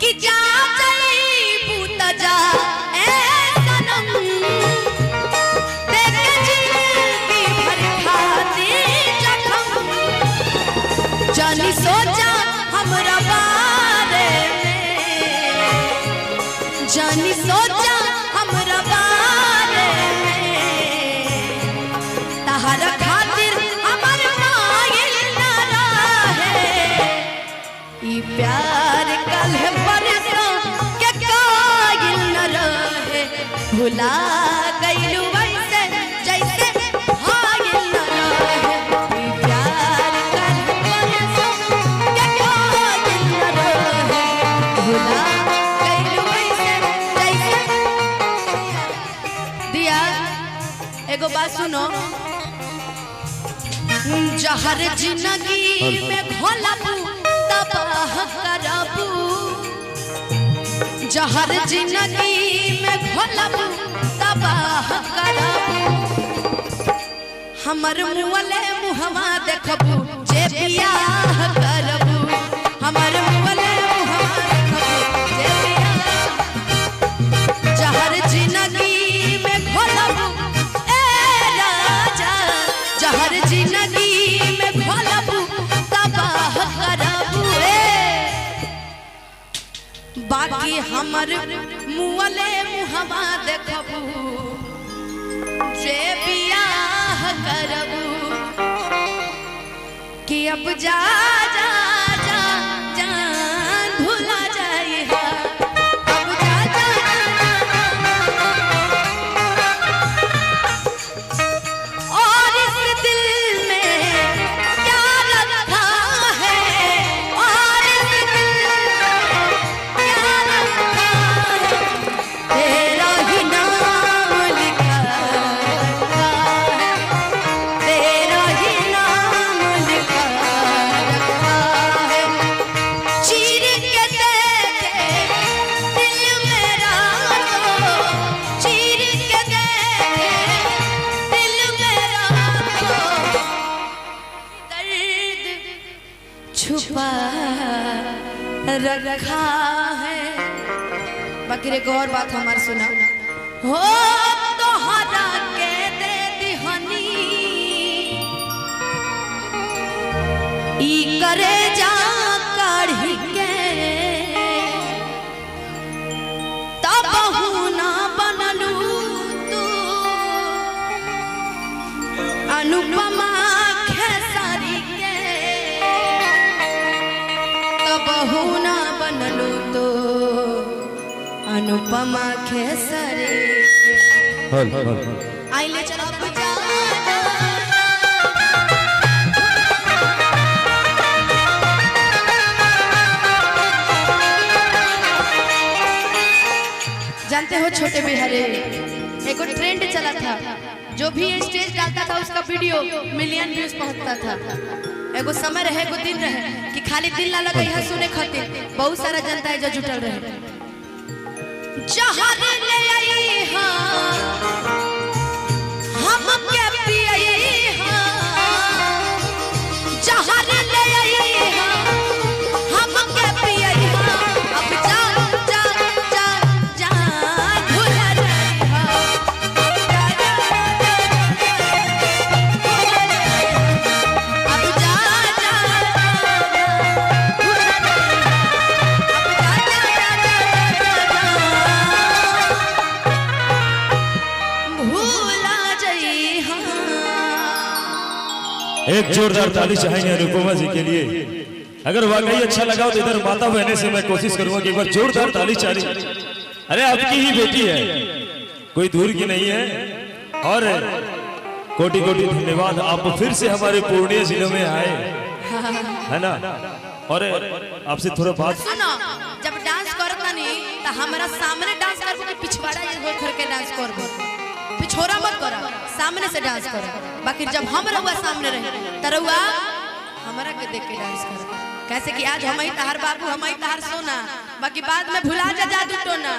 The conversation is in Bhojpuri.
कि जा जईबू त जा ए सनम देख जिंदगी भर खातिर जखम जानी सोचा हमरा बारे में जानी सोचा हमरा बारे में तहरा खातिर हमर मायल न रहे ई प्यार कल परसों के कायल न रहे भुला गइलू वैसे जैसे हायल न रहे ई प्यार कल परसों के कायल न रहे भुला गइलू वैसे जैसे दिया एगो बात सुनो जहर जिंदगी में घोलबू तबाह करबू जहर जिंदगी में घोलबू तबाह करबू हमर मुअले मुहवा देखबू जे बियाह करबू हमर मुअले मुहवा देखबू जे बियाह जहर जिंदगी में घोलबू ए राजा जहर जिंदगी में घोलबू तबाह करबू बाकी हमर मुअले मुहवा देखबू जे बियाह करबू कि अब जा जा जा जान भुला जाई हा अब जा जा और इस दिल में क्या रखा है और इस दिल में क्या रखा है तेरा ही नाम लिखा रखा है तेरा ही नाम लिखा रखा है चीर के देखे दिल मेरा तो चीर के देखे दिल मेरा तो दर्द छुपा रखा है बाकी एक और बात हमार सुना हो तोहरा के दे दिहनी ई करे जा काढ़ी के तब ना बनलू तू अनुपमा खेसारी के तब ना बनलू तो अनुपमा खेसारी आई ले चलो जानते हो छोटे बिहारी एक ट्रेंड चला था जो भी स्टेज डालता था उसका वीडियो मिलियन व्यूज पहुंचता था एगो समय रहे एगो दिन रहे कि खाली दिल ना लगे यहाँ सुने खातिर बहुत सारा जनता है जो जुटल रहे जहर ले आई हाँ हम के पिए हाँ जहर ले आई हाँ हम के पिए हाँ अब जा जा जा जा भुला जाई हाँ अब जा जा भुला जाई भूला जाई हाँ एक जोरदार ताली चाहेंगे अनुपमा जी के लिए। अगर वाकई अच्छा लगा तो इधर माता बहने से मैं कोशिश करूंगा कि एक बार जोरदार ताली चाहिए। अरे आपकी ही बेटी है, कोई दूर की नहीं है। और कोटि कोटि धन्यवाद, आप फिर से हमारे पूर्णिया जिले में आए, है ना। और आपसे थोड़ा बात सुनो, जब डांस करता नहीं तो हमारा सामने डांस करबो कि पिछवाड़ा ये होय करके डांस करबो, पिछोरा मत करो, सामने से डांस करो। बाकी जब हम रहुआ सामने रहे त रहुआ हमारा के देख के डांस करो। कैसे कि आज हम ही तहार बाबू, हम ही तहार सोना, बाकी बाद में भुला जा जादू टोना।